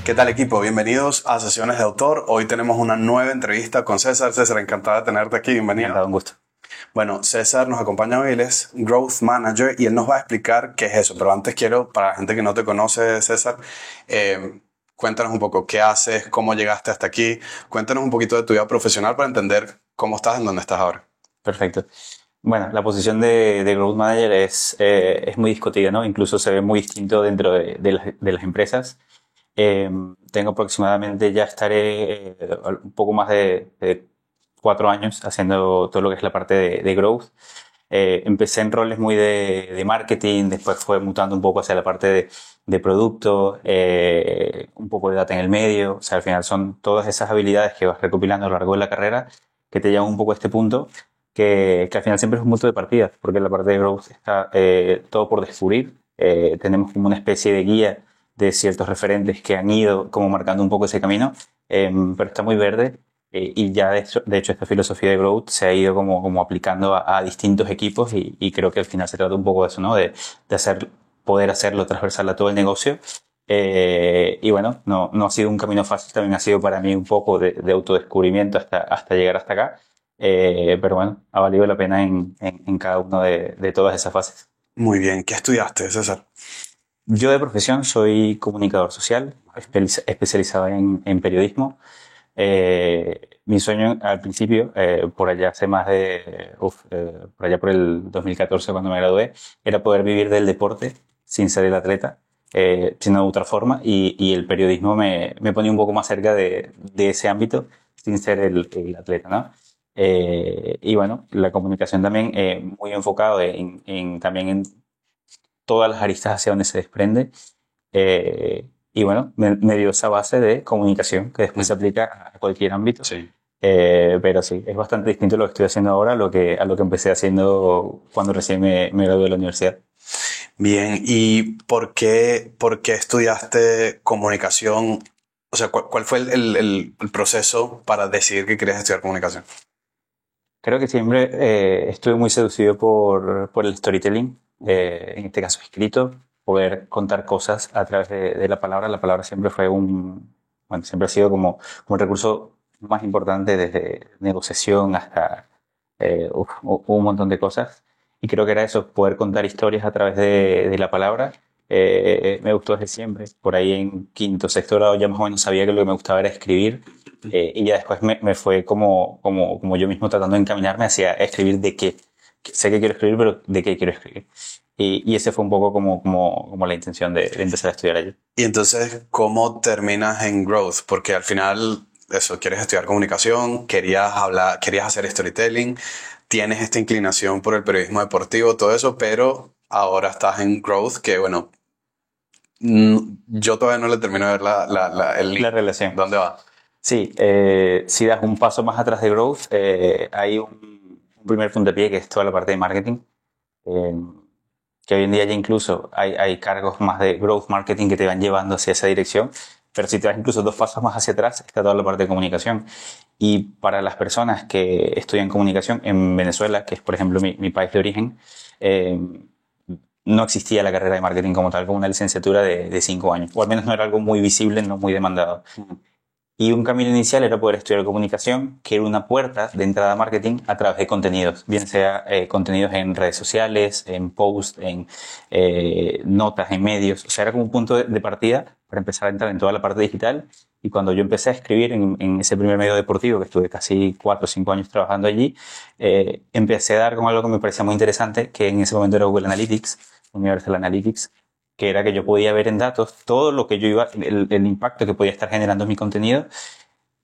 ¿Qué tal, equipo? Bienvenidos a Sesiones de Autor. Hoy tenemos una nueva entrevista con César. César, encantado de tenerte aquí. Bienvenido. Encantado, un gusto. Bueno, César nos acompaña hoy, él es Growth Manager y él nos va a explicar qué es eso. Pero antes quiero, para la gente que no te conoce, César, cuéntanos un poco qué haces, cómo llegaste hasta aquí. Cuéntanos un poquito de tu vida profesional para entender cómo estás en donde estás ahora. Perfecto. Bueno, la posición de Growth Manager es muy discutida, ¿no? Incluso se ve muy distinto dentro de las empresas. Tengo aproximadamente, ya estaré un poco más de 4 años haciendo todo lo que es la parte de Growth. Empecé en roles muy de marketing, después fue mutando un poco hacia la parte de producto, un poco de data en el medio. O sea, al final son todas esas habilidades que vas recopilando a lo largo de la carrera que te llevan un poco a este punto, que al final siempre es un punto de partida, porque en la parte de Growth está todo por descubrir. Tenemos como una especie de guía de ciertos referentes que han ido como marcando un poco ese camino, pero está muy verde. Y ya de hecho esta filosofía de Growth se ha ido como aplicando a distintos equipos y creo que al final se trata un poco de eso, ¿no? De poder hacerlo transversal a todo el negocio. Y bueno, no ha sido un camino fácil, también ha sido para mí un poco de autodescubrimiento hasta llegar hasta acá. Pero bueno, ha valido la pena en cada uno de todas esas fases. Muy bien. ¿Qué estudiaste, César? Yo de profesión soy comunicador social, especializado en periodismo. Mi sueño al principio, por allá hace más por allá por el 2014 cuando me gradué, era poder vivir del deporte sin ser el atleta, sino de otra forma, y el periodismo me ponía un poco más cerca de ese ámbito sin ser el atleta, ¿no? Y bueno, la comunicación también muy enfocado también en todas las aristas hacia donde se desprende. Y bueno, me dio esa base de comunicación que después se aplica a cualquier ámbito. Sí. Pero sí, es bastante distinto lo que estoy haciendo ahora a lo que empecé haciendo cuando recién me gradué de la universidad. Bien. ¿Y por qué estudiaste comunicación? O sea, ¿cuál fue el proceso para decidir que querías estudiar comunicación? Creo que siempre estuve muy seducido por el storytelling, en este caso escrito, poder contar cosas a través de la palabra. La palabra siempre fue siempre ha sido como un recurso más importante desde negociación hasta un montón de cosas. Y creo que era eso, poder contar historias a través de la palabra. Me gustó desde siempre. Por ahí en quinto, sexto grado ya más o menos sabía que lo que me gustaba era escribir. Y ya después me fue como yo mismo tratando de encaminarme hacia escribir de qué. Sé que quiero escribir, pero de qué quiero escribir. Y ese fue un poco como la intención de empezar a estudiar allí. Y entonces, ¿cómo terminas en Growth? Porque al final, eso, quieres estudiar comunicación, querías hacer storytelling, tienes esta inclinación por el periodismo deportivo, todo eso, pero ahora estás en Growth, que bueno, yo todavía no le termino de ver el link. La relación. ¿Dónde va? Sí, si das un paso más atrás de Growth, hay un primer puntapié que es toda la parte de marketing, eh, que hoy en día ya incluso hay cargos más de Growth Marketing que te van llevando hacia esa dirección, pero si te vas incluso 2 pasos más hacia atrás, está toda la parte de comunicación. Y para las personas que estudian comunicación en Venezuela, que es por ejemplo mi país de origen, eh, no existía la carrera de marketing como tal, como una licenciatura de 5 años, o al menos no era algo muy visible, no muy demandado. Y un camino inicial era poder estudiar comunicación, que era una puerta de entrada a marketing a través de contenidos, bien sea contenidos en redes sociales, en posts, en notas, en medios. O sea, era como un punto de partida para empezar a entrar en toda la parte digital. Y cuando yo empecé a escribir en ese primer medio deportivo, que estuve casi 4 o 5 años trabajando allí, empecé a dar con algo que me parecía muy interesante, que en ese momento era Google Analytics, Universal Analytics, que era que yo podía ver en datos todo lo que el impacto que podía estar generando mi contenido,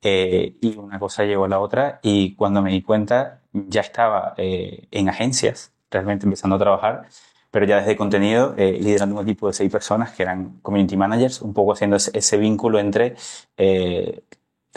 y una cosa llevó a la otra, y cuando me di cuenta ya estaba en agencias, realmente empezando a trabajar, pero ya desde contenido, liderando un equipo de 6 personas que eran community managers, un poco haciendo ese vínculo entre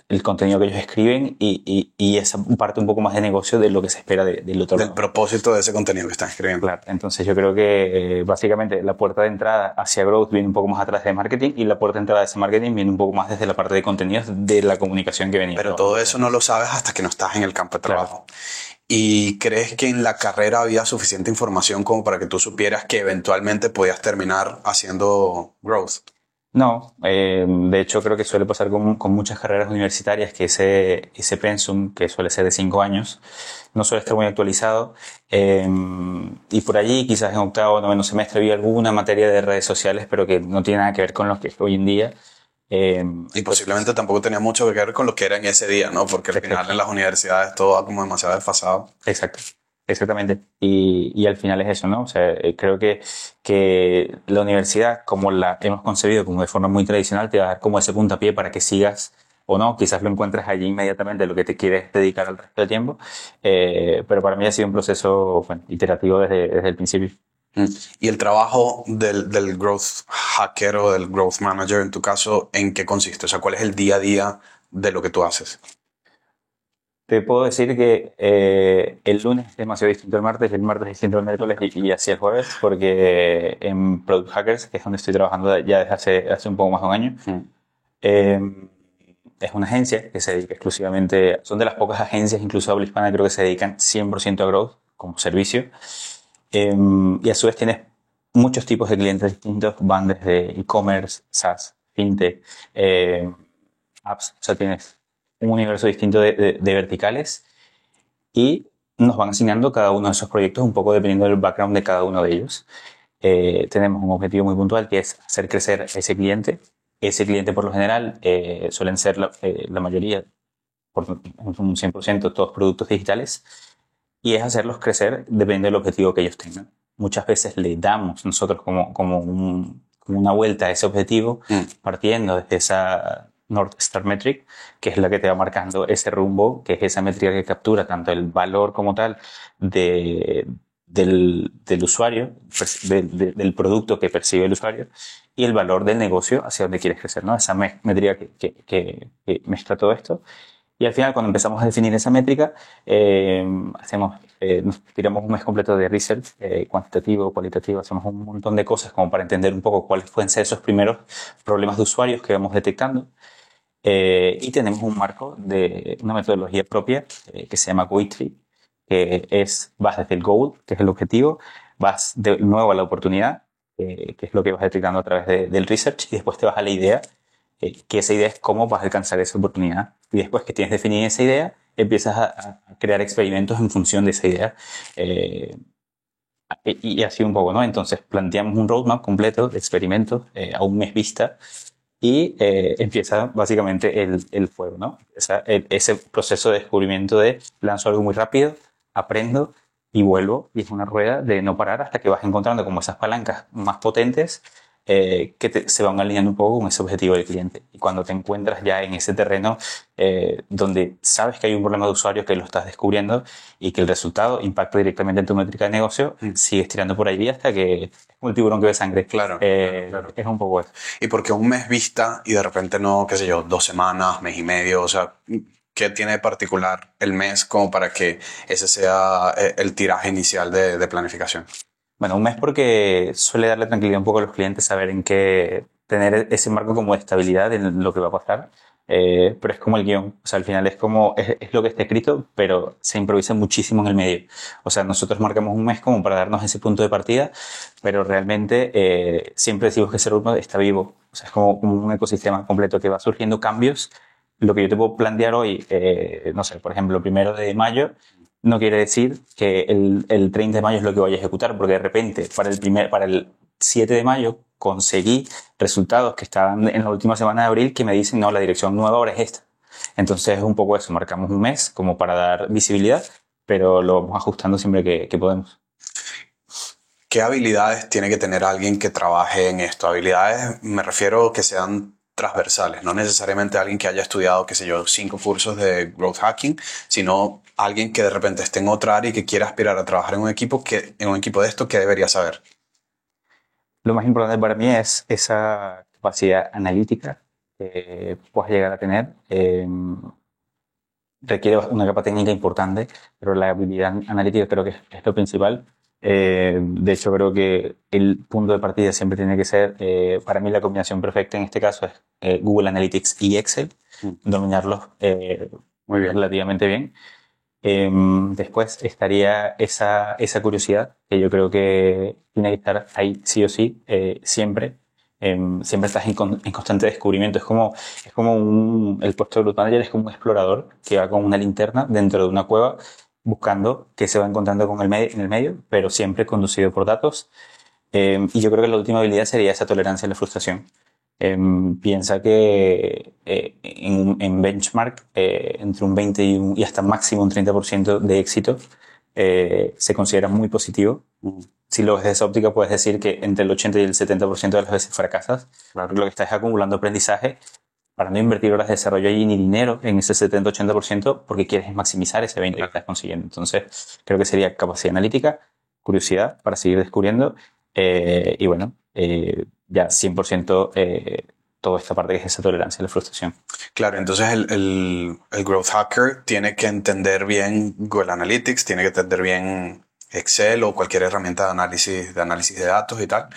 el contenido que ellos escriben y esa parte un poco más de negocio de lo que se espera del otro lado. Del propósito de ese contenido que están escribiendo. Claro, entonces yo creo que básicamente la puerta de entrada hacia Growth viene un poco más atrás de marketing y la puerta de entrada de ese marketing viene un poco más desde la parte de contenidos de la comunicación que venía. Pero todo eso no lo sabes hasta que no estás en el campo de trabajo. Claro. ¿Y crees que en la carrera había suficiente información como para que tú supieras que eventualmente podías terminar haciendo Growth? No, de hecho creo que suele pasar con muchas carreras universitarias que ese pensum, que suele ser de 5 años, no suele estar muy actualizado. Y por allí, quizás en octavo o noveno semestre, vi alguna materia de redes sociales, pero que no tiene nada que ver con lo que es hoy en día. Y posiblemente tampoco tenía mucho que ver con lo que era en ese día, ¿no? Porque al final en las universidades todo va como demasiado desfasado. Exacto, exactamente. Y al final es eso, ¿no? O sea, creo que la universidad, como la hemos concebido como de forma muy tradicional, te va a dar como ese puntapié para que sigas o no. Quizás lo encuentres allí inmediatamente lo que te quieres dedicar al resto del tiempo. Pero para mí ha sido un proceso, bueno, iterativo desde el principio. Y el trabajo del growth hacker o del growth manager, en tu caso, ¿en qué consiste? O sea, ¿cuál es el día a día de lo que tú haces? Te puedo decir que el lunes es demasiado distinto al martes, el martes es distinto al miércoles y así el jueves, porque en Product Hackers, que es donde estoy trabajando ya desde hace un poco más de un año, eh, es una agencia que se dedica exclusivamente, son de las pocas agencias, incluso habla hispana, creo que se dedican 100% a growth como servicio. Y a su vez tienes muchos tipos de clientes distintos, van desde e-commerce, SaaS, fintech, apps, o sea, tienes un universo distinto de verticales y nos van asignando cada uno de esos proyectos un poco dependiendo del background de cada uno de ellos. Tenemos un objetivo muy puntual que es hacer crecer a ese cliente. Ese cliente por lo general suelen ser la mayoría, por un 100%, todos productos digitales y es hacerlos crecer dependiendo del objetivo que ellos tengan. Muchas veces le damos nosotros como una vuelta a ese objetivo partiendo desde esa North Star Metric, que es la que te va marcando ese rumbo, que es esa métrica que captura tanto el valor como tal del usuario, del producto que percibe el usuario y el valor del negocio hacia donde quieres crecer, ¿no? Esa métrica que mezcla todo esto. Y al final, cuando empezamos a definir esa métrica, nos tiramos un mes completo de research, cuantitativo, cualitativo, hacemos un montón de cosas como para entender un poco cuáles pueden ser esos primeros problemas de usuarios que vamos detectando. Y tenemos un marco de una metodología propia que se llama Goitree, que vas desde el goal, que es el objetivo, vas de nuevo a la oportunidad, que es lo que vas detectando a través del research, y después te vas a la idea, que esa idea es cómo vas a alcanzar esa oportunidad. Y después que tienes definida esa idea, empiezas a crear experimentos en función de esa idea. Y así un poco, ¿no? Entonces planteamos un roadmap completo de experimentos a un mes vista y empieza básicamente el fuego, ¿no? Ese proceso de descubrimiento de lanzo algo muy rápido, aprendo y vuelvo, y es una rueda de no parar hasta que vas encontrando como esas palancas más potentes se van alineando un poco con ese objetivo del cliente. Y cuando te encuentras ya en ese terreno donde sabes que hay un problema de usuario que lo estás descubriendo y que el resultado impacta directamente en tu métrica de negocio, sigues tirando por ahí hasta que es como el tiburón que ve sangre. Claro, claro. Es un poco eso. ¿Y por qué un mes vista y de repente no, qué sé yo, 2 semanas, mes y medio? O sea, ¿qué tiene de particular el mes como para que ese sea el tiraje inicial de planificación? Bueno, un mes porque suele darle tranquilidad un poco a los clientes saber en qué tener ese marco como de estabilidad en lo que va a pasar. Pero es como el guión. O sea, al final es lo que está escrito, pero se improvisa muchísimo en el medio. O sea, nosotros marcamos un mes como para darnos ese punto de partida, pero realmente siempre decimos que ese ritmo está vivo. O sea, es como un ecosistema completo que va surgiendo cambios. Lo que yo te puedo plantear hoy, no sé, por ejemplo, 1 de mayo, no quiere decir que el 30 de mayo es lo que voy a ejecutar, porque de repente para el 7 de mayo conseguí resultados que estaban en la última semana de abril que me dicen, no, la dirección nueva ahora es esta. Entonces es un poco eso, marcamos un mes como para dar visibilidad, pero lo vamos ajustando siempre que podemos. ¿Qué habilidades tiene que tener alguien que trabaje en esto? Habilidades, me refiero que sean transversales, no necesariamente alguien que haya estudiado, qué sé yo, 5 cursos de growth hacking, sino alguien que de repente esté en otra área y que quiera aspirar a trabajar en un equipo de esto, ¿qué debería saber? Lo más importante para mí es esa capacidad analítica que puedas llegar a tener. Requiere una capa técnica importante, pero la habilidad analítica creo que es lo principal. De hecho, creo que el punto de partida siempre tiene que ser, para mí la combinación perfecta en este caso es Google Analytics y Excel, dominarlos Muy bien. relativamente bien. Después estaría esa curiosidad, que yo creo que tiene que estar ahí sí o sí, siempre. siempre estás en constante descubrimiento. El puesto de Growth Manager es como un explorador que va con una linterna dentro de una cueva buscando qué se va encontrando en el medio, pero siempre conducido por datos. Y yo creo que la última habilidad sería esa tolerancia a la frustración. Piensa que en benchmark entre un 20 y hasta máximo un 30% de éxito se considera muy positivo. Si lo ves desde esa óptica, puedes decir que entre el 80 y el 70% de las veces fracasas. Claro. Lo que estás acumulando aprendizaje para no invertir horas de desarrollo allí ni dinero en ese 70-80% porque quieres maximizar ese 20% que estás consiguiendo. Entonces, creo que sería capacidad analítica, curiosidad para seguir descubriendo y bueno, ya 100% toda esta parte que es esa tolerancia a la frustración. Claro, entonces el Growth Hacker tiene que entender bien Google Analytics, tiene que entender bien Excel o cualquier herramienta de análisis de datos y tal.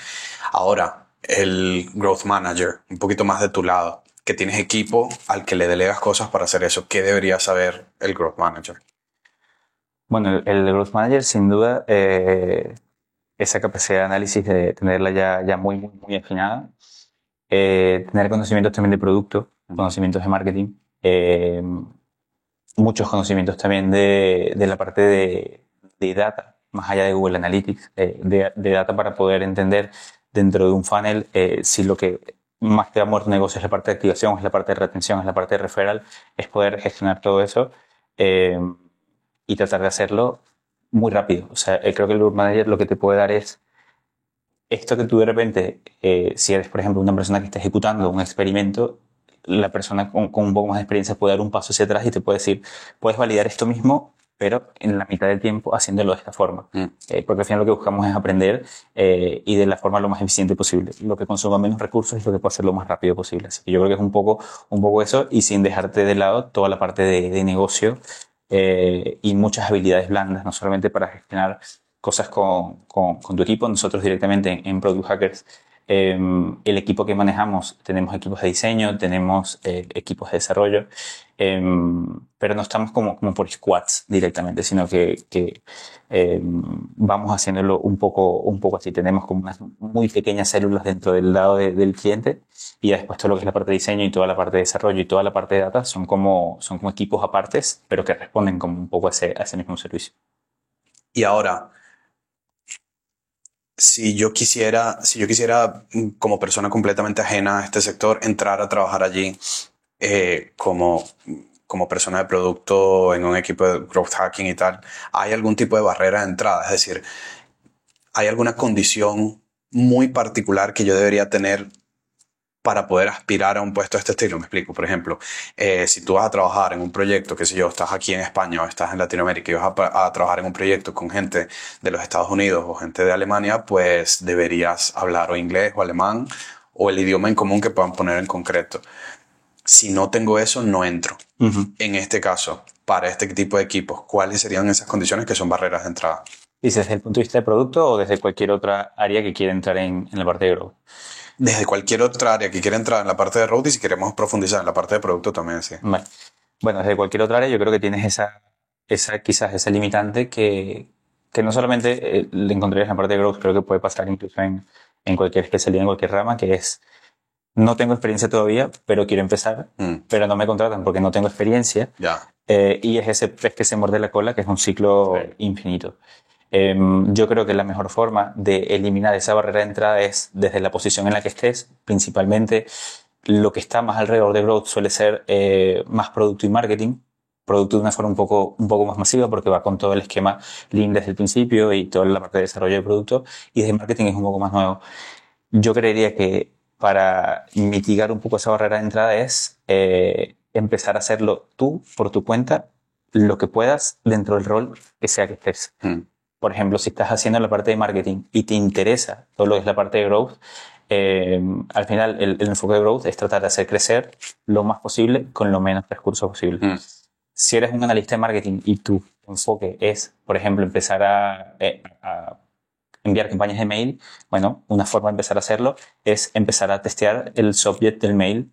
Ahora, el Growth Manager, un poquito más de tu lado, que tienes equipo al que le delegas cosas para hacer eso. ¿Qué debería saber el Growth Manager? Bueno, el Growth Manager sin duda esa capacidad de análisis de tenerla ya muy afinada. Tener conocimientos también de producto, conocimientos de marketing, muchos conocimientos también de la parte de data, más allá de Google Analytics, de data para poder entender dentro de un funnel si lo que más te va a mover tu negocio es la parte de activación, es la parte de retención, es la parte de referral, es poder gestionar todo eso y tratar de hacerlo muy rápido. O sea, creo que el Growth Manager lo que te puede dar es esto que tú de repente, si eres, por ejemplo, una persona que está ejecutando un experimento, la persona con un poco más de experiencia puede dar un paso hacia atrás y te puede decir, puedes validar esto mismo, pero en la mitad del tiempo haciéndolo de esta forma. Porque al final lo que buscamos es aprender y de la forma lo más eficiente posible. Lo que consuma menos recursos es lo que puede hacer lo más rápido posible. Así que yo creo que es un poco eso y sin dejarte de lado toda la parte de negocio y muchas habilidades blandas, no solamente para gestionar cosas con tu equipo. Nosotros directamente en Product Hackers, el equipo que manejamos, tenemos equipos de diseño, tenemos equipos de desarrollo, pero no estamos como por squads directamente, sino que vamos haciéndolo un poco así. Tenemos como unas muy pequeñas células dentro del lado del cliente y después todo lo que es la parte de diseño y toda la parte de desarrollo y toda la parte de data son como equipos apartes, pero que responden como un poco a ese mismo servicio. Y ahora, si yo quisiera, como persona completamente ajena a este sector, entrar a trabajar allí como persona de producto en un equipo de growth hacking y tal, ¿hay algún tipo de barrera de entrada? Es decir, ¿hay alguna condición muy particular que yo debería tener para poder aspirar a un puesto de este estilo? Me explico. Por ejemplo, si tú vas a trabajar en un proyecto, qué sé yo, estás aquí en España o estás en Latinoamérica y vas a trabajar en un proyecto con gente de los Estados Unidos o gente de Alemania, pues deberías hablar o inglés o alemán o el idioma en común que puedan poner en concreto. Si no tengo eso, no entro. En este caso, para este tipo de equipos, ¿cuáles serían esas condiciones que son barreras de entrada? ¿Dices desde el punto de vista de producto o desde cualquier otra área que quiera entrar en la parte de growth? Desde cualquier otra área que quiera entrar en la parte de road y si queremos profundizar en la parte de producto también, sí. Vale. Bueno, desde cualquier otra área yo creo que tienes quizás esa limitante que no solamente le encontrarías en la parte de growth, creo que puede pasar incluso en cualquier especialidad, en cualquier rama, que es no tengo experiencia todavía, pero quiero empezar, pero no me contratan porque no tengo experiencia. Ya. Y es ese pez que se muerde la cola, que es un ciclo infinito. Yo creo que la mejor forma de eliminar esa barrera de entrada es desde la posición en la que estés. Principalmente lo que está más alrededor de growth suele ser más producto y marketing. Producto de una forma un poco más masiva porque va con todo el esquema Lean desde el principio y toda la parte de desarrollo de producto, y desde marketing es un poco más nuevo. Yo creería que para mitigar un poco esa barrera de entrada es empezar a hacerlo tú por tu cuenta, lo que puedas dentro del rol que sea que estés. Por ejemplo, si estás haciendo la parte de marketing y te interesa todo lo que es la parte de growth, al final el enfoque de growth es tratar de hacer crecer lo más posible con lo menos recursos posible. Si eres un analista de marketing y tu enfoque es, por ejemplo, empezar a enviar campañas de mail, bueno, una forma de empezar a hacerlo es empezar a testear el subject del mail.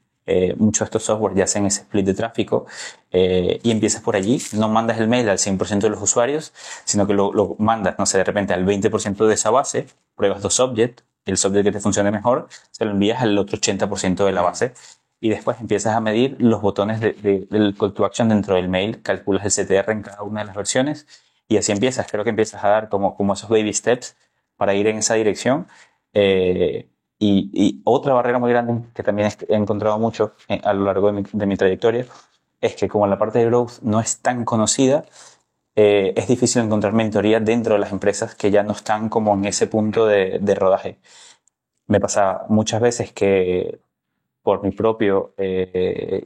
Muchos de estos software ya hacen ese split de tráfico y empiezas por allí. No mandas el mail al 100% de los usuarios, sino que lo mandas, no sé, de repente al 20% de esa base, pruebas 2 subjects, el software que te funcione mejor, se lo envías al otro 80% de la base. Y después empiezas a medir los botones del call to action dentro del mail, calculas el CTR en cada una de las versiones y así empiezas. Creo que empiezas a dar como esos baby steps para ir en esa dirección. Y otra barrera muy grande que también he encontrado mucho a lo largo de mi trayectoria es que como la parte de growth no es tan conocida, es difícil encontrar mentoría dentro de las empresas que ya no están como en ese punto de rodaje. Me pasa muchas veces que por mi propio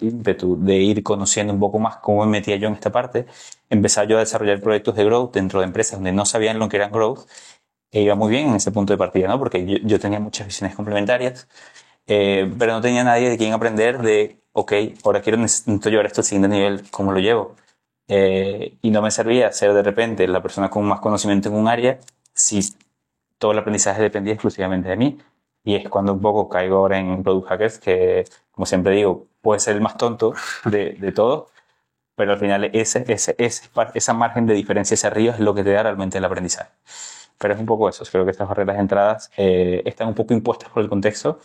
ímpetu de ir conociendo un poco más cómo me metía yo en esta parte, empecé yo a desarrollar proyectos de growth dentro de empresas donde no sabían lo que eran growth e iba muy bien en ese punto de partida, ¿no? Porque yo tenía muchas visiones complementarias, pero no tenía nadie de quien aprender de, ok, ahora necesito llevar esto al siguiente nivel, ¿cómo lo llevo? Y no me servía ser de repente la persona con más conocimiento en un área si todo el aprendizaje dependía exclusivamente de mí. Y es cuando un poco caigo ahora en Product Hackers, que, como siempre digo, puede ser el más tonto de todos, pero al final esa margen de diferencia hacia arriba es lo que te da realmente el aprendizaje. Pero es un poco eso. Creo que estas barreras de entradas están un poco impuestas por el contexto,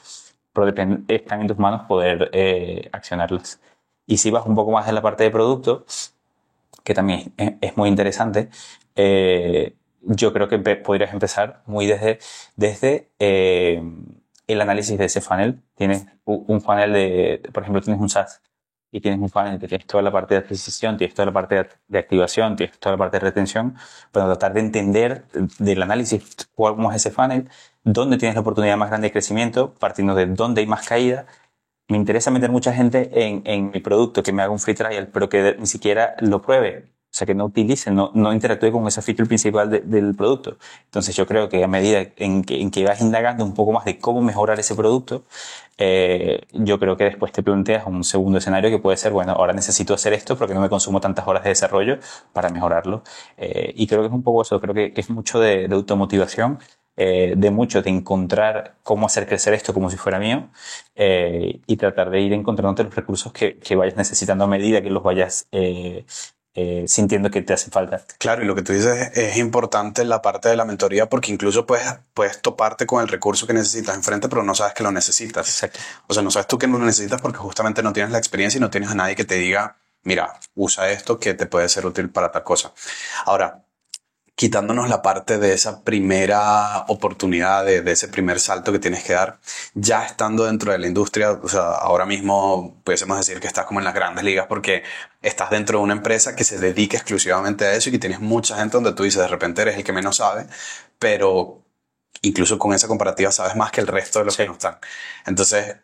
pero están en tus manos poder accionarlas. Y si vas un poco más en la parte de producto, que también es muy interesante, yo creo que podrías empezar muy desde el análisis de ese funnel. Tienes un funnel por ejemplo, tienes un SaaS y tienes un funnel que tienes toda la parte de adquisición, tienes toda la parte de activación, tienes toda la parte de retención, pero tratar de entender del análisis cómo es ese funnel, dónde tienes la oportunidad más grande de crecimiento, partiendo de dónde hay más caída. Me interesa meter mucha gente en mi producto, que me haga un free trial, pero que ni siquiera lo pruebe. O sea, que no utilice, no interactúe con esa feature principal del producto. Entonces yo creo que a medida en que vas indagando un poco más de cómo mejorar ese producto, yo creo que después te planteas un segundo escenario que puede ser, bueno, ahora necesito hacer esto porque no me consumo tantas horas de desarrollo para mejorarlo. Y creo que es un poco eso, creo que es mucho de automotivación, de mucho de encontrar cómo hacer crecer esto como si fuera mío, y tratar de ir encontrándote los recursos que vayas necesitando a medida que los vayas sintiendo que te hacen falta. Claro, y lo que tú dices es importante la parte de la mentoría porque incluso puedes toparte con el recurso que necesitas enfrente, pero no sabes que lo necesitas. Exacto. O sea, no sabes tú que no lo necesitas porque justamente no tienes la experiencia y no tienes a nadie que te diga, mira, usa esto que te puede ser útil para tal cosa. Ahora, quitándonos la parte de esa primera oportunidad, de ese primer salto que tienes que dar, ya estando dentro de la industria, o sea, ahora mismo pudiésemos decir que estás como en las grandes ligas porque estás dentro de una empresa que se dedica exclusivamente a eso y que tienes mucha gente donde tú dices, de repente eres el que menos sabe, pero incluso con esa comparativa sabes más que el resto de los que no están. Entonces,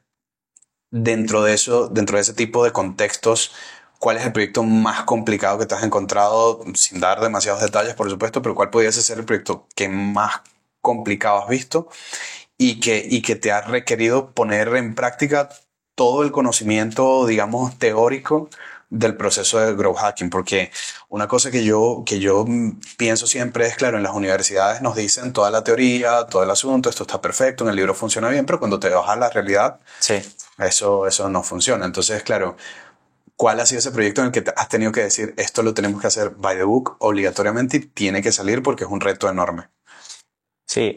dentro de eso, dentro de ese tipo de contextos, ¿cuál es el proyecto más complicado que te has encontrado? Sin dar demasiados detalles, por supuesto, pero ¿cuál pudiese ser el proyecto que más complicado has visto y que te ha requerido poner en práctica todo el conocimiento, digamos, teórico del proceso de growth hacking? Porque una cosa que yo pienso siempre es, claro, en las universidades nos dicen toda la teoría, todo el asunto, esto está perfecto, en el libro funciona bien, pero cuando te vas a la realidad, sí, eso no funciona. Entonces, claro, ¿cuál ha sido ese proyecto en el que has tenido que decir esto lo tenemos que hacer by the book obligatoriamente y tiene que salir porque es un reto enorme? Sí,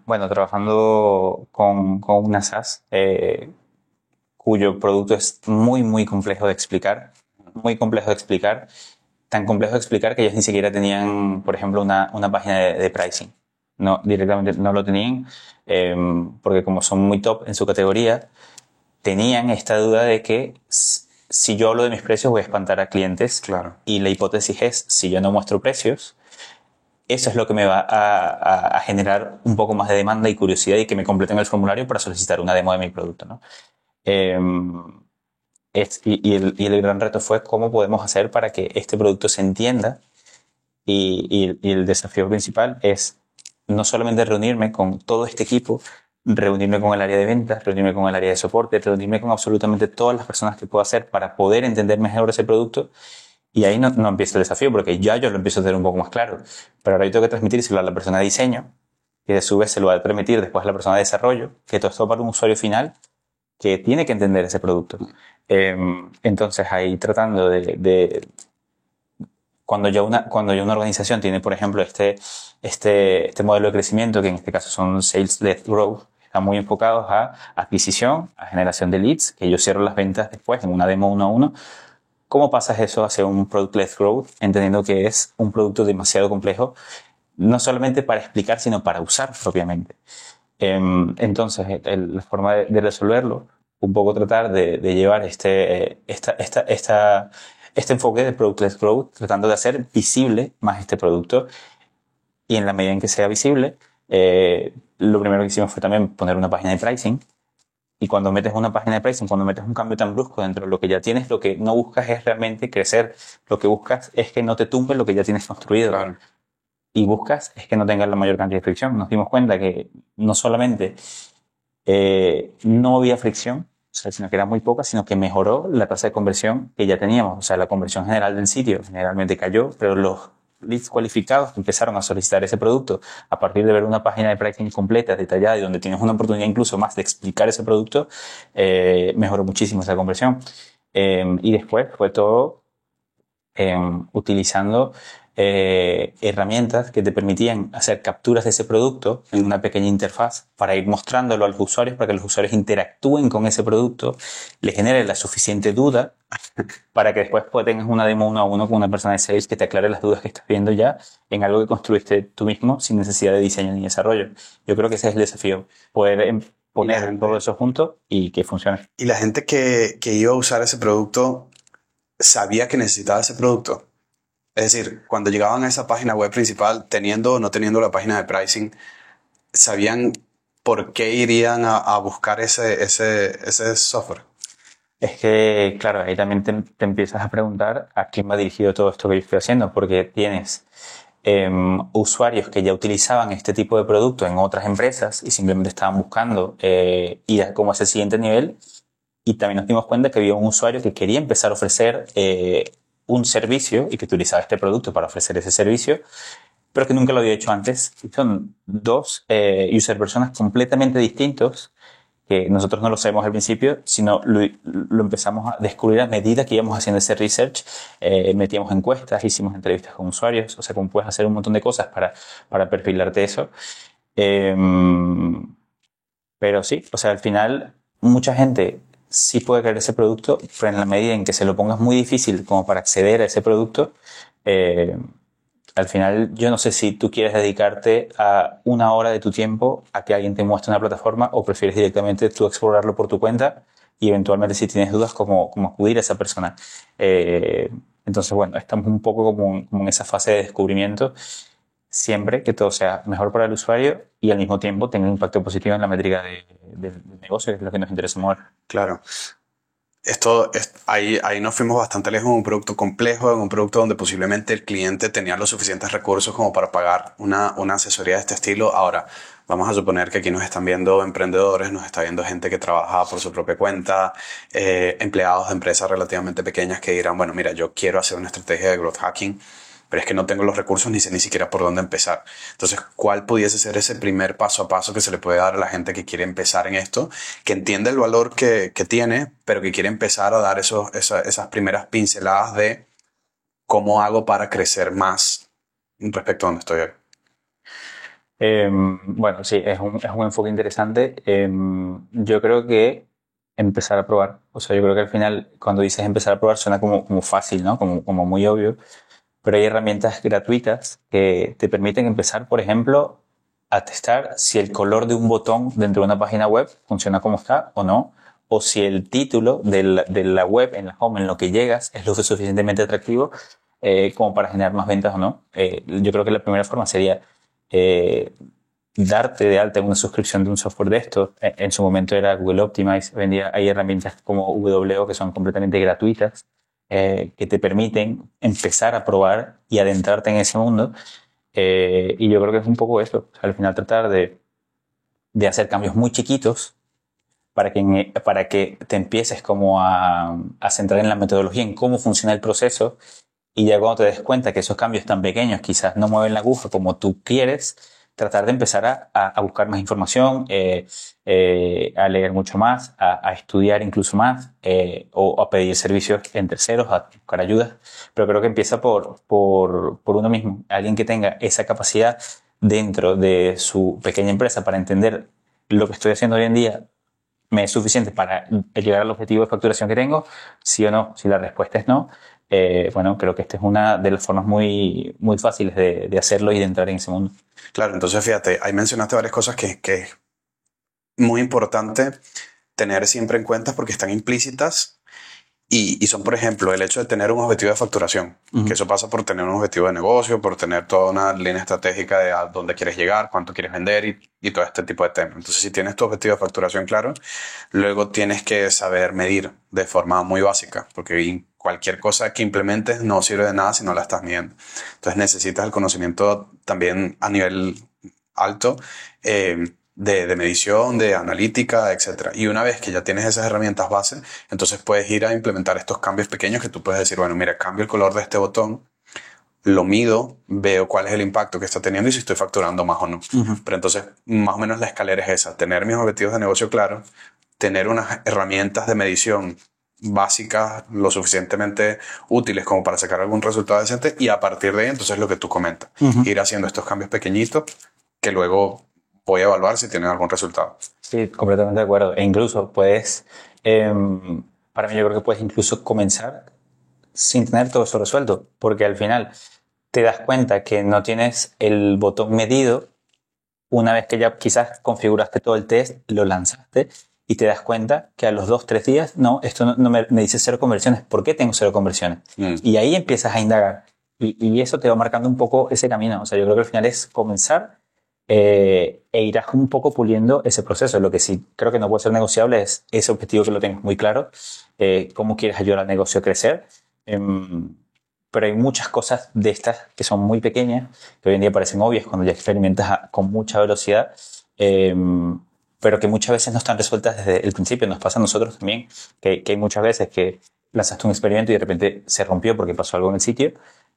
bueno, trabajando con una SaaS cuyo producto es muy, muy complejo de explicar, muy complejo de explicar, tan complejo de explicar que ellos ni siquiera tenían, por ejemplo, una página de pricing. No, directamente no lo tenían, porque como son muy top en su categoría, tenían esta duda de que si yo hablo de mis precios voy a espantar a clientes. Claro. Y la hipótesis es, si yo no muestro precios, eso es lo que me va a generar un poco más de demanda y curiosidad y que me completen el formulario para solicitar una demo de mi producto, ¿no? Y el gran reto fue cómo podemos hacer para que este producto se entienda, y el desafío principal es no solamente reunirme con todo este equipo, reunirme con el área de ventas, reunirme con el área de soporte, reunirme con absolutamente todas las personas que puedo hacer para poder entender mejor ese producto. Y ahí no empieza el desafío, porque ya yo lo empiezo a tener un poco más claro. Pero ahora yo tengo que transmitírselo a la persona de diseño, que de su vez se lo va a transmitir después a la persona de desarrollo, que todo esto para un usuario final que tiene que entender ese producto. Entonces ahí tratando de cuando ya una organización tiene, por ejemplo, este modelo de crecimiento, que en este caso son Sales-Led Growth, están muy enfocados a adquisición, a generación de leads, que yo cierro las ventas después en una demo 1-a-1. ¿Cómo pasas eso hacia un Product-Led Growth, entendiendo que es un producto demasiado complejo, no solamente para explicar, sino para usar propiamente? Entonces, la forma de resolverlo, un poco tratar de llevar este enfoque de Product-Led Growth, tratando de hacer visible más este producto, y en la medida en que sea visible, lo primero que hicimos fue también poner una página de pricing. Y cuando metes una página de pricing, cuando metes un cambio tan brusco dentro de lo que ya tienes, lo que no buscas es realmente crecer. Lo que buscas es que no te tumbe lo que ya tienes construido. Claro. Y buscas es que no tengas la mayor cantidad de fricción. Nos dimos cuenta que no solamente no había fricción, o sea, sino que era muy poca, sino que mejoró la tasa de conversión que ya teníamos. O sea, la conversión general del sitio generalmente cayó, pero los leads cualificados que empezaron a solicitar ese producto a partir de ver una página de pricing completa, detallada, y donde tienes una oportunidad incluso más de explicar ese producto, mejoró muchísimo esa conversión. Y después fue todo utilizando herramientas que te permitían hacer capturas de ese producto en una pequeña interfaz para ir mostrándolo a los usuarios, para que los usuarios interactúen con ese producto, les genere la suficiente duda para que después tengas una demo 1-a-1 con una persona de sales que te aclare las dudas que estás viendo ya en algo que construiste tú mismo sin necesidad de diseño ni desarrollo. Yo creo que ese es el desafío, poder poner todo eso junto y que funcione. Y la gente que iba a usar ese producto sabía que necesitaba ese producto. Es decir, cuando llegaban a esa página web principal, teniendo o no teniendo la página de pricing, sabían por qué irían a buscar ese software. Es que, claro, ahí también te empiezas a preguntar a quién va dirigido todo esto que yo estoy haciendo, porque tienes usuarios que ya utilizaban este tipo de producto en otras empresas y simplemente estaban buscando ir como a ese siguiente nivel. Y también nos dimos cuenta que había un usuario que quería empezar a ofrecer un servicio y que utilizaba este producto para ofrecer ese servicio, pero que nunca lo había hecho antes. Son dos user personas completamente distintos que nosotros no lo sabemos al principio, sino lo empezamos a descubrir a medida que íbamos haciendo ese research. Metíamos encuestas, hicimos entrevistas con usuarios, o sea, como puedes hacer un montón de cosas para perfilarte eso. Pero sí, o sea, al final mucha gente sí puede querer ese producto, pero en la medida en que se lo pongas muy difícil como para acceder a ese producto, al final yo no sé si tú quieres dedicarte a una hora de tu tiempo a que alguien te muestre una plataforma o prefieres directamente tú explorarlo por tu cuenta y eventualmente si tienes dudas cómo acudir a esa persona. Entonces, bueno, estamos un poco como en esa fase de descubrimiento, siempre que todo sea mejor para el usuario y al mismo tiempo tenga un impacto positivo en la métrica del negocio, que es lo que nos interesa mover. Claro. Ahí nos fuimos bastante lejos en un producto complejo, en un producto donde posiblemente el cliente tenía los suficientes recursos como para pagar una asesoría de este estilo. Ahora, vamos a suponer que aquí nos están viendo emprendedores, nos está viendo gente que trabaja por su propia cuenta, empleados de empresas relativamente pequeñas que dirán, bueno, mira, yo quiero hacer una estrategia de growth hacking, pero es que no tengo los recursos ni sé ni siquiera por dónde empezar. Entonces, ¿cuál pudiese ser ese primer paso a paso que se le puede dar a la gente que quiere empezar en esto, que entiende el valor que tiene, pero que quiere empezar a dar esas primeras pinceladas de cómo hago para crecer más respecto a donde estoy hoy? Bueno, sí, es un enfoque interesante. Yo creo que empezar a probar. O sea, yo creo que al final, cuando dices empezar a probar, suena como fácil, ¿no? Como muy obvio. Pero hay herramientas gratuitas que te permiten empezar, por ejemplo, a testar si el color de un botón dentro de una página web funciona como está o no, o si el título de la web, en la home, en lo que llegas, es lo suficientemente atractivo como para generar más ventas o no. Yo creo que la primera forma sería darte de alta en una suscripción de un software de estos. En su momento era Google Optimize. Hoy en día hay herramientas como WO que son completamente gratuitas, que te permiten empezar a probar y adentrarte en ese mundo. Y yo creo que es un poco eso. O sea, al final tratar de hacer cambios muy chiquitos para que te empieces como a centrar en la metodología, en cómo funciona el proceso. Y ya cuando te des cuenta que esos cambios tan pequeños quizás no mueven la aguja como tú quieres, tratar de empezar a buscar más información, a leer mucho más, a estudiar incluso más, o a pedir servicios en terceros, a buscar ayuda. Pero creo que empieza por uno mismo. Alguien que tenga esa capacidad dentro de su pequeña empresa para entender lo que estoy haciendo hoy en día me es suficiente para llegar al objetivo de facturación que tengo, sí o no. Si la respuesta es no, bueno, creo que esta es una de las formas muy, muy fáciles de hacerlo y de entrar en ese mundo. Claro, entonces fíjate, ahí mencionaste varias cosas que es muy importante tener siempre en cuenta porque están implícitas y son, por ejemplo, el hecho de tener un objetivo de facturación, que eso pasa por tener un objetivo de negocio, por tener toda una línea estratégica de a dónde quieres llegar, cuánto quieres vender y todo este tipo de temas. Entonces, si tienes tu objetivo de facturación claro, luego tienes que saber medir de forma muy básica, porque cualquier cosa que implementes no sirve de nada si no la estás midiendo. Entonces, necesitas el conocimiento también a nivel alto, de medición, de analítica, etc. Y una vez que ya tienes esas herramientas base, entonces puedes ir a implementar estos cambios pequeños que tú puedes decir, bueno, mira, cambio el color de este botón, lo mido, veo cuál es el impacto que está teniendo y si estoy facturando más o no. Pero entonces, más o menos la escalera es esa, tener mis objetivos de negocio claros, tener unas herramientas de medición básicas, lo suficientemente útiles como para sacar algún resultado decente y a partir de ahí, entonces lo que tú comentas, ir haciendo estos cambios pequeñitos que luego voy a evaluar si tienen algún resultado. Sí, completamente de acuerdo. E incluso puedes, para mí yo creo que puedes incluso comenzar sin tener todo eso resuelto, porque al final te das cuenta que no tienes el botón medido una vez que ya quizás configuraste todo el test, lo lanzaste y te das cuenta que a los 2-3 días, no, esto no me dice 0 conversiones. ¿Por qué tengo 0 conversiones? Y ahí empiezas a indagar y eso te va marcando un poco ese camino. O sea, yo creo que al final es comenzar e irás un poco puliendo ese proceso. Lo que sí creo que no puede ser negociable es ese objetivo que lo tengas muy claro, cómo quieres ayudar al negocio a crecer. Pero hay muchas cosas de estas que son muy pequeñas, que hoy en día parecen obvias cuando ya experimentas con mucha velocidad, pero que muchas veces no están resueltas desde el principio. Nos pasa a nosotros también, que hay muchas veces que lanzaste un experimento y de repente se rompió porque pasó algo en el sitio,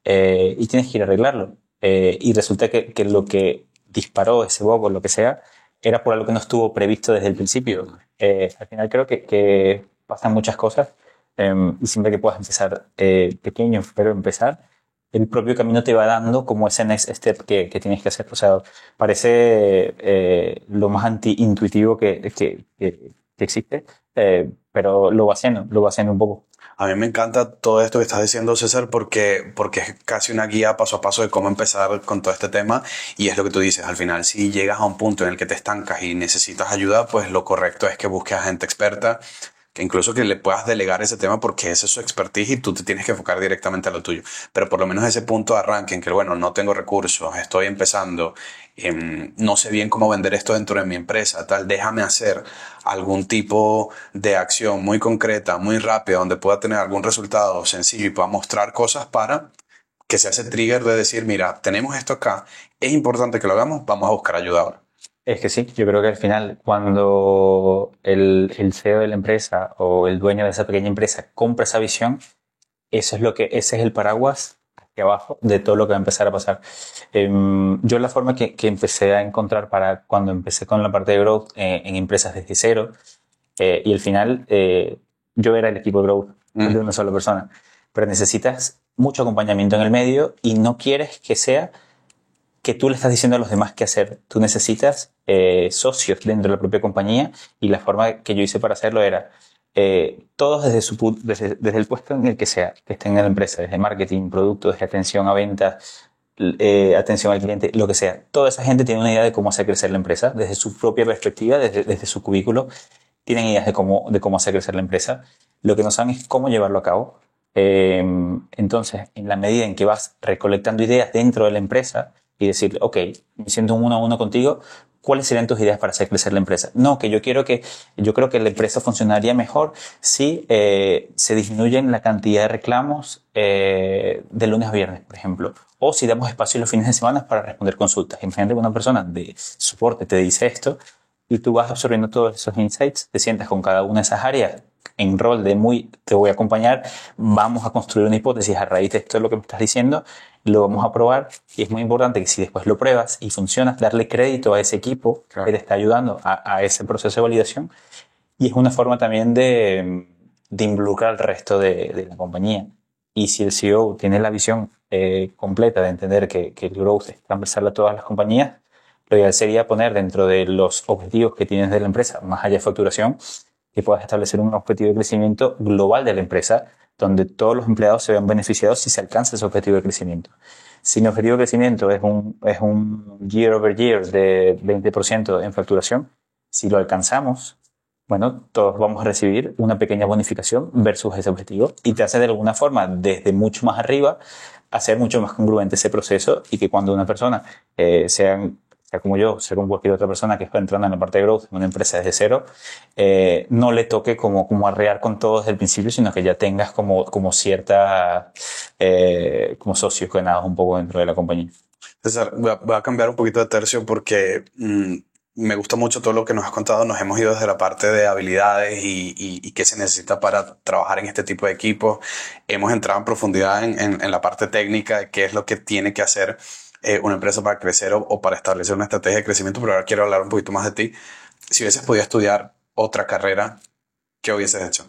y tienes que ir a arreglarlo. Y resulta que lo que disparó ese bug o lo que sea, era por algo que no estuvo previsto desde el principio. Al final creo que pasan muchas cosas, y siempre que puedas empezar pequeño, pero empezar, el propio camino te va dando como ese next step que tienes que hacer. O sea, parece lo más anti-intuitivo que existe, pero lo va haciendo un poco. A mí me encanta todo esto que estás diciendo, César, porque es casi una guía paso a paso de cómo empezar con todo este tema. Y es lo que tú dices, al final, si llegas a un punto en el que te estancas y necesitas ayuda, pues lo correcto es que busques a gente experta, que incluso que le puedas delegar ese tema porque ese es su expertise y tú te tienes que enfocar directamente a lo tuyo. Pero por lo menos ese punto de arranque en que, bueno, no tengo recursos, estoy empezando, no sé bien cómo vender esto dentro de mi empresa, tal, déjame hacer algún tipo de acción muy concreta, muy rápida, donde pueda tener algún resultado sencillo y pueda mostrar cosas para que sea ese trigger de decir, mira, tenemos esto acá, es importante que lo hagamos, vamos a buscar ayuda ahora. Es que sí, yo creo que al final cuando el CEO de la empresa o el dueño de esa pequeña empresa compra esa visión, ese es el paraguas hacia abajo de todo lo que va a empezar a pasar. Yo la forma que empecé a encontrar para cuando empecé con la parte de growth en empresas desde cero, y al final yo era el equipo de growth de una sola persona, pero necesitas mucho acompañamiento en el medio y no quieres que sea que tú le estás diciendo a los demás qué hacer. Tú necesitas socios dentro de la propia compañía y la forma que yo hice para hacerlo era todos desde el puesto en el que sea, que estén en la empresa, desde marketing, productos, desde atención a ventas, atención al cliente, lo que sea. Toda esa gente tiene una idea de cómo hacer crecer la empresa desde su propia perspectiva, desde su cubículo. Tienen ideas de cómo hacer crecer la empresa. Lo que no saben es cómo llevarlo a cabo. Entonces, en la medida en que vas recolectando ideas dentro de la empresa y decir, ok, me siento un 1-1 contigo, ¿cuáles serían tus ideas para hacer crecer la empresa? No, que yo creo que la empresa funcionaría mejor si se disminuyen la cantidad de reclamos de lunes a viernes, por ejemplo. O si damos espacio los fines de semana para responder consultas. Imagínate que una persona de soporte te dice esto y tú vas absorbiendo todos esos insights, te sientas con cada una de esas áreas en rol de te voy a acompañar, vamos a construir una hipótesis a raíz de esto de lo que me estás diciendo lo vamos a probar y es muy importante que si después lo pruebas y funciona, darle crédito a ese equipo que te está ayudando a ese proceso de validación. Y es una forma también de involucrar al resto de la compañía. Y si el CEO tiene la visión completa de entender que el growth es transversal a todas las compañías, lo ideal sería poner dentro de los objetivos que tienes de la empresa, más allá de facturación, que puedas establecer un objetivo de crecimiento global de la empresa, donde todos los empleados se vean beneficiados si se alcanza ese objetivo de crecimiento. Si mi objetivo de crecimiento es un year over year de 20% en facturación, si lo alcanzamos, bueno, todos vamos a recibir una pequeña bonificación versus ese objetivo y te hace de alguna forma, desde mucho más arriba, hacer mucho más congruente ese proceso y que cuando una persona sea como yo, sea como cualquier otra persona que está entrando en la parte de growth en una empresa desde cero, no le toque como arrear con todo desde el principio, sino que ya tengas como cierta, como socios ganados un poco dentro de la compañía. César, voy a cambiar un poquito de tercio porque me gusta mucho todo lo que nos has contado. Nos hemos ido desde la parte de habilidades y qué se necesita para trabajar en este tipo de equipos. Hemos entrado en profundidad en la parte técnica de qué es lo que tiene que hacer una empresa para crecer o para establecer una estrategia de crecimiento. Pero ahora quiero hablar un poquito más de ti. Si hubieses podido estudiar otra carrera, ¿qué hubieses hecho?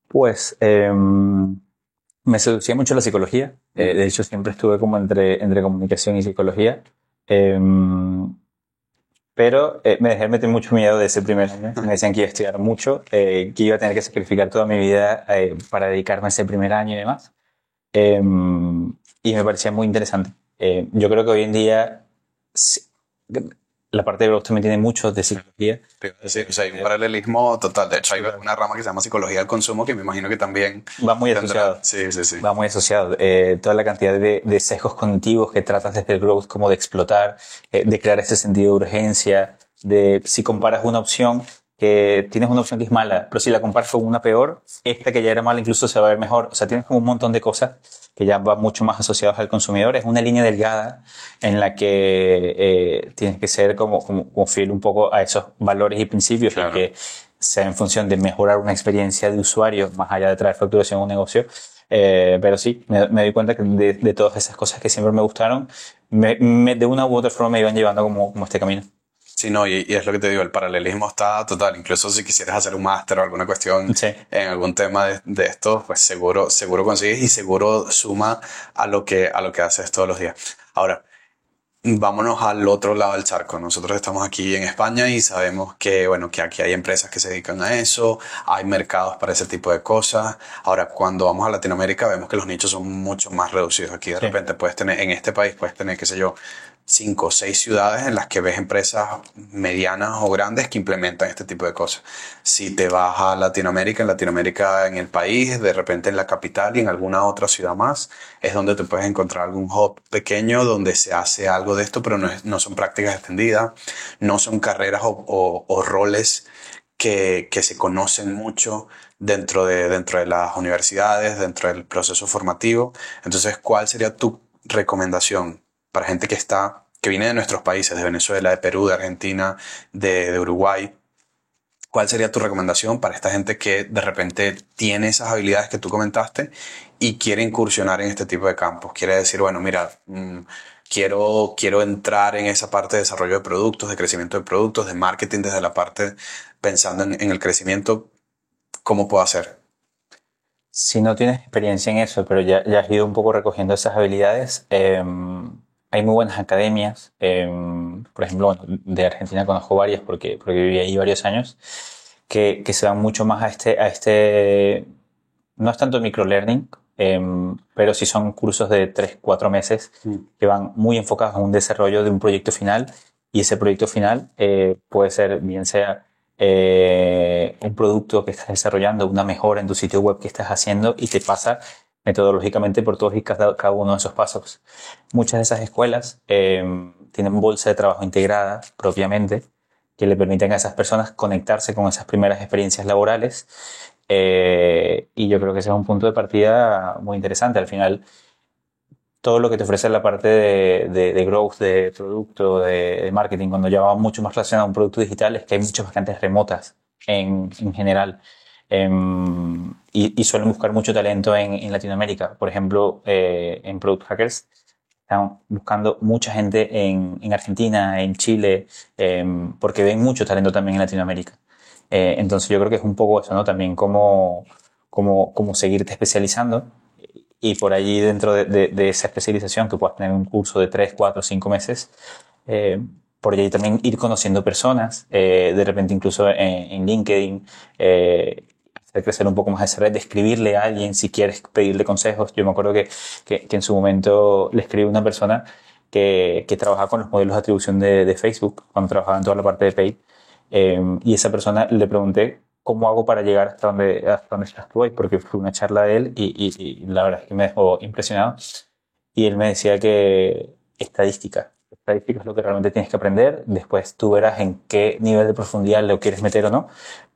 Pues me seducía mucho la psicología. De hecho, siempre estuve como entre comunicación y psicología. Pero me dejé meter mucho miedo de ese primer año. Me decían que iba a estudiar mucho, que iba a tener que sacrificar toda mi vida para dedicarme a ese primer año y demás. Y me parecía muy interesante. Yo creo que hoy en día la parte de growth también tiene mucho de psicología. Sí, o sea, hay un paralelismo total. De hecho, hay una rama que se llama psicología del consumo que me imagino que también va muy asociado. Sí, sí, sí. Va muy asociado. Toda la cantidad de sesgos cognitivos que tratas desde el growth como de explotar, de crear ese sentido de urgencia, de si comparas una opción que tienes una opción que es mala, pero si la comparas con una peor, esta que ya era mala incluso se va a ver mejor. O sea, tienes como un montón de cosas que ya van mucho más asociados al consumidor. Es una línea delgada en la que tienes que ser como fiel un poco a esos valores y principios, claro, que sea en función de mejorar una experiencia de usuario más allá de traer facturación a un negocio. Pero sí, me doy cuenta que de todas esas cosas que siempre me gustaron, de una u otra forma me iban llevando como este camino. Sí, no, y es lo que te digo, el paralelismo está total. Incluso si quisieras hacer un máster o alguna cuestión en algún tema de esto, pues seguro consigues y seguro suma a lo que haces todos los días. Ahora, vámonos al otro lado del charco. Nosotros estamos aquí en España y sabemos que, bueno, que aquí hay empresas que se dedican a eso, hay mercados para ese tipo de cosas. Ahora, cuando vamos a Latinoamérica, vemos que los nichos son mucho más reducidos. Aquí de repente puedes tener, en este país puedes tener, qué sé yo, 5 o 6 ciudades en las que ves empresas medianas o grandes que implementan este tipo de cosas. Si te vas a Latinoamérica, en el país, de repente en la capital y en alguna otra ciudad más, es donde te puedes encontrar algún hub pequeño donde se hace algo de esto, pero no son prácticas extendidas, no son carreras o roles que se conocen mucho dentro de las universidades, dentro del proceso formativo. Entonces, ¿cuál sería tu recomendación para gente que viene de nuestros países, de Venezuela, de Perú, de Argentina, de Uruguay? ¿Cuál sería tu recomendación para esta gente que de repente tiene esas habilidades que tú comentaste y quiere incursionar en este tipo de campos? Quiere decir, bueno, mira, quiero entrar en esa parte de desarrollo de productos, de crecimiento de productos, de marketing desde la parte pensando en el crecimiento. ¿Cómo puedo hacer? Si no tienes experiencia en eso, pero ya has ido un poco recogiendo esas habilidades, hay muy buenas academias. Por ejemplo, bueno, de Argentina conozco varias porque viví ahí varios años, que se van mucho más a este no es tanto microlearning, pero sí son cursos de 3-4 meses que van muy enfocados en un desarrollo de un proyecto final, y ese proyecto final puede ser bien sea un producto que estás desarrollando, una mejora en tu sitio web que estás haciendo, y te pasa metodológicamente por todos y cada uno de esos pasos. Muchas de esas escuelas tienen bolsa de trabajo integrada propiamente, que le permiten a esas personas conectarse con esas primeras experiencias laborales, y yo creo que ese es un punto de partida muy interesante. Al final, todo lo que te ofrece la parte de growth, de producto, de marketing, cuando ya va mucho más relacionado a un producto digital, es que hay muchas vacantes remotas en general. Y suelen buscar mucho talento en Latinoamérica. Por ejemplo, en Product Hackers están buscando mucha gente en Argentina, en Chile, porque ven mucho talento también en Latinoamérica. Entonces yo creo que es un poco eso, ¿no? También cómo seguirte especializando y por allí dentro de esa especialización que puedas tener un curso de 3, 4, 5 meses, por allí también ir conociendo personas, de repente incluso en LinkedIn, hacer crecer un poco más esa red, de escribirle a alguien si quieres pedirle consejos. Yo me acuerdo que en su momento le escribí a una persona que trabajaba con los modelos de atribución de Facebook, cuando trabajaba en toda la parte de Paid, y esa persona le pregunté cómo hago para llegar hasta donde estás tú hoy, porque fue una charla de él y la verdad es que me dejó impresionado. Y él me decía que estadística es lo que realmente tienes que aprender, después tú verás en qué nivel de profundidad lo quieres meter o no,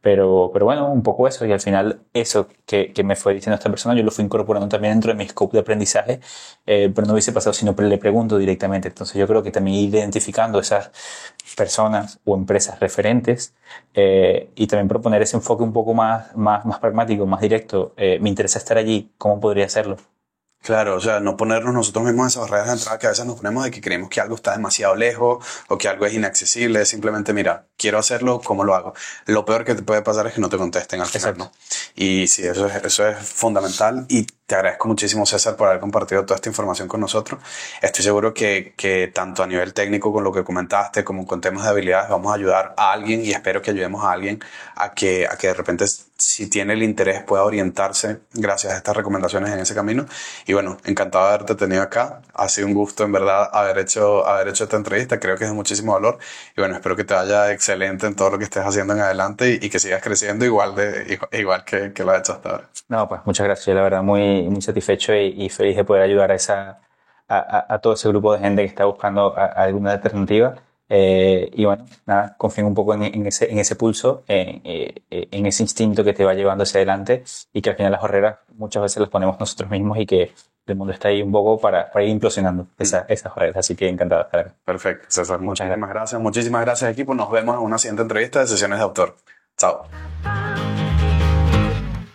pero bueno, un poco eso, y al final eso que me fue diciendo esta persona, yo lo fui incorporando también dentro de mi scope de aprendizaje, pero no hubiese pasado si no le pregunto directamente. Entonces yo creo que también ir identificando esas personas o empresas referentes, y también proponer ese enfoque un poco más pragmático, más directo. Me interesa estar allí, ¿cómo podría hacerlo? Claro, o sea, no ponernos nosotros mismos esas barreras de entrada que a veces nos ponemos de que creemos que algo está demasiado lejos o que algo es inaccesible. Es simplemente, mira, quiero hacerlo, ¿cómo lo hago? Lo peor que te puede pasar es que no te contesten al final, Exacto. ¿no? Y sí, eso es fundamental y te agradezco muchísimo, César, por haber compartido toda esta información con nosotros. Estoy seguro que tanto a nivel técnico con lo que comentaste como con temas de habilidades vamos a ayudar a alguien y espero que ayudemos a alguien a que de repente, si tiene el interés, pueda orientarse gracias a estas recomendaciones en ese camino. Y bueno, encantado de haberte tenido acá. Ha sido un gusto, en verdad, haber hecho esta entrevista. Creo que es de muchísimo valor. Y bueno, espero que te vaya excelente en todo lo que estés haciendo en adelante y que sigas creciendo igual que lo has hecho hasta ahora. No, pues muchas gracias, la verdad, muy satisfecho y feliz de poder ayudar a todo ese grupo de gente que está buscando alguna alternativa. Y bueno, nada, confío un poco en ese pulso, en ese instinto que te va llevando hacia adelante y que al final las barreras muchas veces las ponemos nosotros mismos y que el mundo está ahí un poco para ir implosionando esas barreras. Así que encantado de estar aquí. Perfecto, César. Muchísimas gracias. Muchísimas gracias, equipo. Nos vemos en una siguiente entrevista de Sesiones de Autor. Chao.